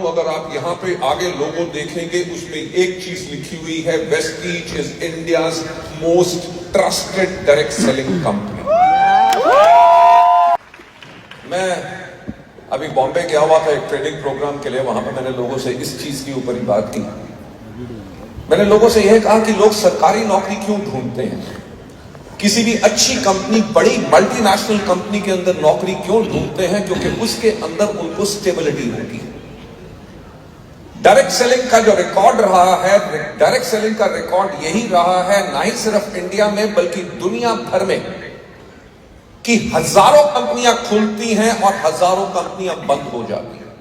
हूं, अगर आप यहां पे आगे लोगो देखेंगे उसमें एक चीज लिखी हुई है, Vestige is India's most trusted direct selling company. मैं अभी बॉम्बे गया हुआ था एक ट्रेनिंग प्रोग्राम के लिए, वहां पर मैंने लोगों से इस चीज के ऊपर ही बात की। मैंने लोगों से यह कहा कि लोग सरकारी नौकरी क्यों ढूंढते हैं, किसी भी अच्छी कंपनी, बड़ी मल्टीनेशनल कंपनी के अंदर नौकरी क्यों ढूंढते हैं, क्योंकि उसके अंदर उनको स्टेबिलिटी होगी। डायरेक्ट सेलिंग का जो रिकॉर्ड रहा है, डायरेक्ट सेलिंग का रिकॉर्ड यही रहा है, ना ही सिर्फ इंडिया में बल्कि दुनिया भर में, कि हजारों कंपनियां खुलती हैं और हजारों कंपनियां बंद हो जाती हैं।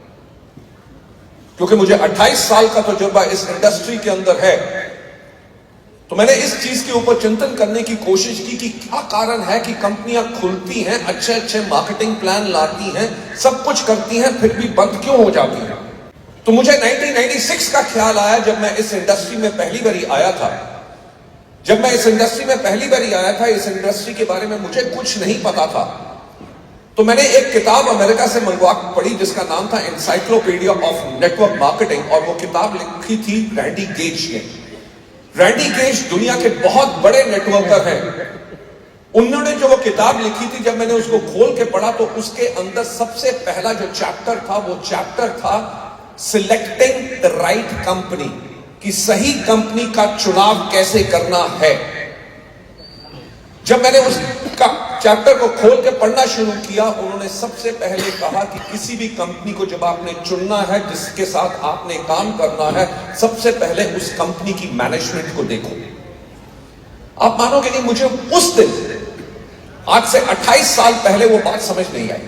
क्योंकि मुझे 28 साल का तजुर्बा इस इंडस्ट्री के अंदर है, तो मैंने इस चीज के ऊपर चिंतन करने की कोशिश की कि क्या कारण है कि कंपनियां खुलती हैं, अच्छे अच्छे मार्केटिंग प्लान लाती हैं, सब कुछ करती हैं, फिर भी बंद क्यों हो जाती हैं। तो मुझे 1996 का ख्याल आया, जब मैं इस इंडस्ट्री में पहली बारी आया था। जब मैं इस इंडस्ट्री में पहली बारी आया था, इस इंडस्ट्री के बारे में मुझे कुछ नहीं पता था। तो मैंने एक किताब अमेरिका से मंगवा पढ़ी जिसका नाम था एनसाइक्लोपीडिया ऑफ नेटवर्क मार्केटिंग, और वो किताब लिखी थी रैंडी गेज ने। रैंडी गेज दुनिया के बहुत बड़े नेटवर्कर हैं। उन्होंने जो वो किताब लिखी थी, जब मैंने उसको खोल के पढ़ा तो उसके अंदर सबसे पहला जो चैप्टर था, वो चैप्टर था सिलेक्टिंग द राइट कंपनी, कि सही कंपनी का चुनाव कैसे करना है। जब मैंने उसका चैप्टर को खोल के पढ़ना शुरू किया, उन्होंने सबसे पहले कहा कि किसी भी कंपनी को जब आपने चुनना है, जिसके साथ आपने काम करना है, सबसे पहले उस कंपनी की मैनेजमेंट को देखो। आप मानोगे नहीं, मुझे उस दिन, आज से 28 साल पहले, वो बात समझ नहीं आई।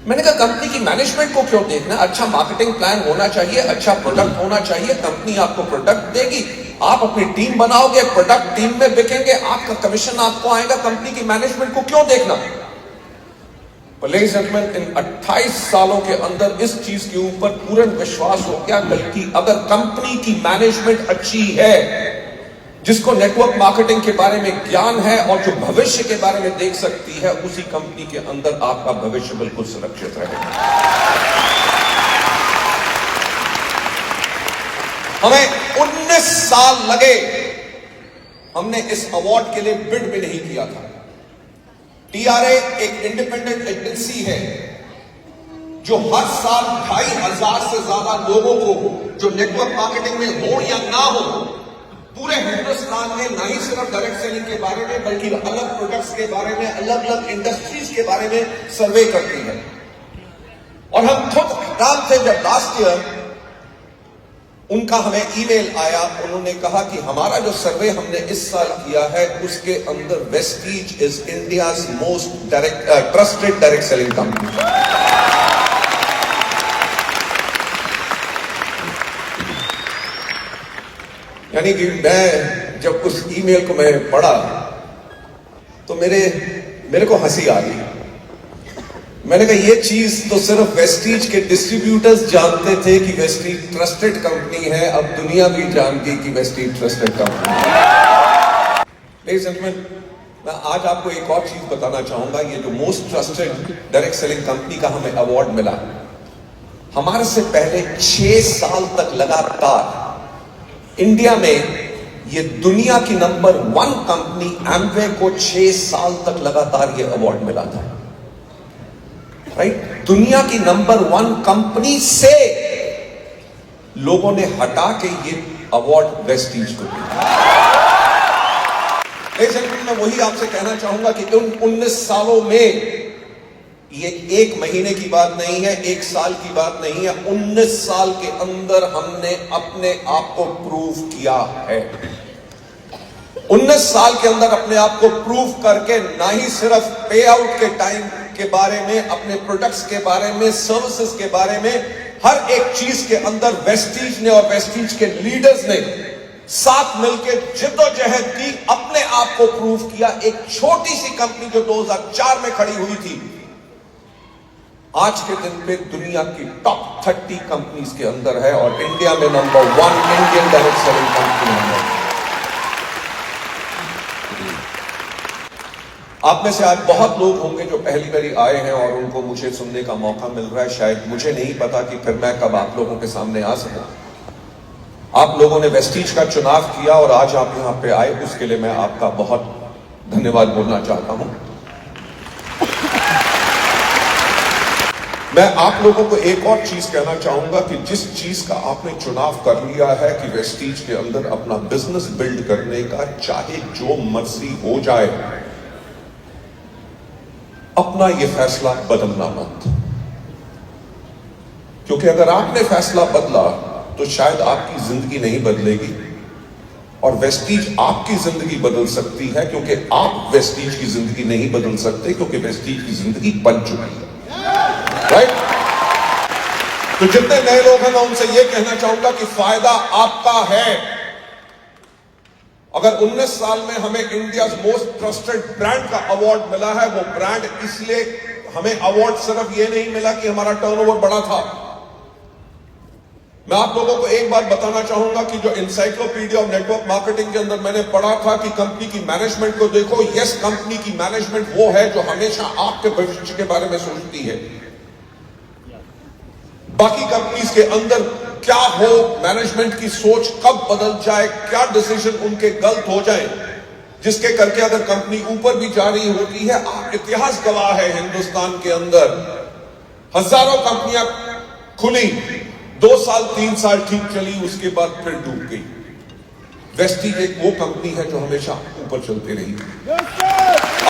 मैंने कहा कंपनी की मैनेजमेंट को क्यों देखना, अच्छा मार्केटिंग प्लान होना चाहिए, अच्छा प्रोडक्ट होना चाहिए, कंपनी आपको प्रोडक्ट देगी, आप अपनी टीम बनाओगे, प्रोडक्ट टीम में बिकेंगे, आपका कमीशन आपको आएगा, कंपनी की मैनेजमेंट को क्यों देखना। इन 28 सालों के अंदर इस चीज के ऊपर पूर्ण विश्वास हो गया, बल्कि अगर कंपनी की मैनेजमेंट अच्छी है, जिसको नेटवर्क मार्केटिंग के बारे में ज्ञान है और जो भविष्य के बारे में देख सकती है, उसी कंपनी के अंदर आपका भविष्य बिल्कुल सुरक्षित रहेगा। हमें 19 साल लगे, हमने इस अवार्ड के लिए बिड भी नहीं किया था। टीआरए एक इंडिपेंडेंट एजेंसी है जो हर साल 2500 से ज्यादा लोगों को, जो नेटवर्क मार्केटिंग में हो या ना हो, पूरे हिंदुस्तान में, ना ही सिर्फ डायरेक्ट सेलिंग के बारे में बल्कि अलग प्रोडक्ट्स के बारे में, अलग अलग इंडस्ट्रीज के बारे में सर्वे करती है। और हम खुद हैरान थे जब लास्ट ईयर उनका हमें ईमेल आया, उन्होंने कहा कि हमारा जो सर्वे हमने इस साल किया है, उसके अंदर Vestige is India's most trusted direct selling company. यानी कि मैं जब उस ईमेल को मैं पढ़ा तो मेरे को हंसी आ गई। मैंने कहा ये चीज तो सिर्फ वेस्टीज के डिस्ट्रीब्यूटर्स जानते थे कि वेस्टीज ट्रस्टेड कंपनी है, अब दुनिया भी जान गई कि वेस्टीज ट्रस्टेड कंपनी है। लेडीज एंड जेंटलमैन, मैं आज आपको एक और चीज बताना चाहूंगा। ये जो most trusted direct selling company का हमें अवार्ड मिला, हमारे से पहले 6 साल तक लगातार इंडिया में ये दुनिया की नंबर 1 कंपनी एमवे को 6 साल तक लगातार ये अवार्ड मिला था। राइट, दुनिया की नंबर 1 कंपनी से लोगों ने हटा के ये अवार्ड वेस्टीज को दिया। मैं वही आपसे कहना चाहूंगा कि उन 19 सालों में, ये 1 महीने की बात नहीं है, 1 साल की बात नहीं है, 19 साल के अंदर हमने अपने आप को प्रूव किया है। 19 साल के अंदर अपने आप को प्रूव करके, ना ही सिर्फ पे आउट के टाइम के बारे में, अपने प्रोडक्ट्स के बारे में, सर्विसेज के बारे में, हर एक चीज के अंदर वेस्टीज ने और वेस्टीज के लीडर्स ने साथ मिलकर जिद्दोजहद की, अपने आप को प्रूव किया। एक छोटी सी कंपनी जो 2004 में खड़ी हुई थी, आज के दिन पे दुनिया की टॉप 30 कंपनीज के अंदर है और इंडिया में number 1 Indian direct selling company है। आप में से आज बहुत लोग होंगे जो पहली बारी आए हैं और उनको मुझे सुनने का मौका मिल रहा है। शायद मुझे नहीं पता कि फिर मैं कब आप लोगों के सामने आ सकूं। आप लोगों ने वेस्टीज का चुनाव किया और आज आप यहां पे आए, उसके लिए मैं आपका बहुत धन्यवाद बोलना चाहता हूं। मैं आप लोगों को एक और चीज कहना चाहूंगा कि जिस चीज का आपने चुनाव कर लिया है कि वेस्टीज के अंदर अपना बिजनेस बिल्ड करने का, चाहे जो मर्जी हो जाए, अपना यह फैसला बदलना मत। क्योंकि अगर आपने फैसला बदला तो शायद आपकी जिंदगी नहीं बदलेगी और वेस्टीज आपकी जिंदगी बदल सकती है, क्योंकि आप वेस्टीज की जिंदगी नहीं बदल सकते, क्योंकि वेस्टीज की जिंदगी बन चुकी है। राइट? तो जितने नए लोग हैं मैं उनसे यह कहना चाहूंगा कि फायदा आपका है। अगर 19 साल में हमें इंडिया मोस्ट ट्रस्टेड ब्रांड का अवार्ड मिला है, वो ब्रांड इसलिए हमें अवार्ड सिर्फ ये नहीं मिला कि हमारा टर्नओवर बड़ा था। मैं आप लोगों को एक बात बताना चाहूंगा कि जो एनसाइक्लोपीडिया ऑफ नेटवर्क मार्केटिंग के अंदर मैंने पढ़ा था कि कंपनी की मैनेजमेंट को देखो। यस, कंपनी की मैनेजमेंट वो है जो हमेशा आपके भविष्य के बारे में सोचती है। बाकी कंपनीज के अंदर क्या हो, मैनेजमेंट की सोच कब बदल जाए, क्या डिसीजन उनके गलत हो जाए, जिसके करके अगर कंपनी ऊपर भी जा रही होती है। आप इतिहास गवाह है, हिंदुस्तान के अंदर हजारों कंपनियां खुली, 2 साल 3 साल ठीक चली, उसके बाद फिर डूब गई। वेस्टीज एक वो कंपनी है जो हमेशा ऊपर चलती रही।